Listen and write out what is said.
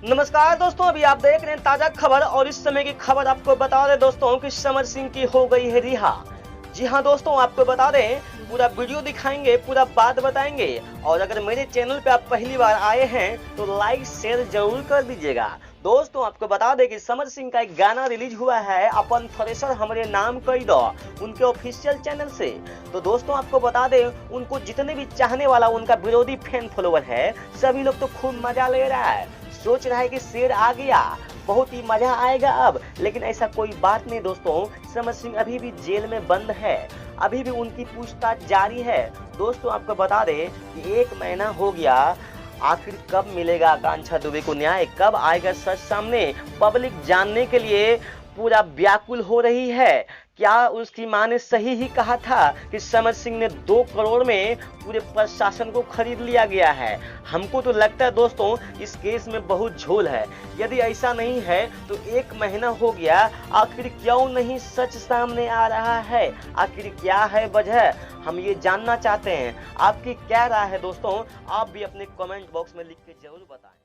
नमस्कार दोस्तों, अभी आप देख रहे हैं ताजा खबर और इस समय की खबर आपको बता रहे दोस्तों कि समर सिंह की हो गई है रिहा। जी हां दोस्तों, आपको बता दें, पूरा वीडियो दिखाएंगे, पूरा बात बताएंगे। और अगर मेरे चैनल पे आप पहली बार आए हैं तो लाइक शेयर जरूर कर दीजिएगा। दोस्तों आपको बता दें कि समर सिंह का एक गाना रिलीज हुआ है, अपन थ्रेसर हमरे नाम कई दो, उनके ऑफिशियल चैनल से। तो दोस्तों आपको बता दें, उनको जितने भी चाहने वाला उनका विरोधी फैन फॉलोवर है, सभी लोग तो खूब मजा ले रहा है, सोच रहा है कि शेर आ गया, बहुत ही मजा आएगा अब। लेकिन ऐसा कोई बात नहीं दोस्तों, समर सिंह अभी भी जेल में बंद है, अभी भी उनकी पूछताछ जारी है। दोस्तों आपको बता दें कि 1 महीना हो गया, आखिर कब मिलेगा आकांक्षा दुबे को न्याय, कब आएगा सच सामने, पब्लिक जानने के लिए पूरा व्याकुल हो रही है। क्या उसकी मां ने सही ही कहा था कि समर सिंह ने 2 करोड़ में पूरे प्रशासन को खरीद लिया गया है? हमको तो लगता है दोस्तों इस केस में बहुत झोल है। यदि ऐसा नहीं है तो 1 महीना हो गया, आखिर क्यों नहीं सच सामने आ रहा है? आखिर क्या है वजह, हम ये जानना चाहते हैं। आपकी क्या राय है दोस्तों? आप भी अपने कमेंट बॉक्स में लिख के जरूर बताएं।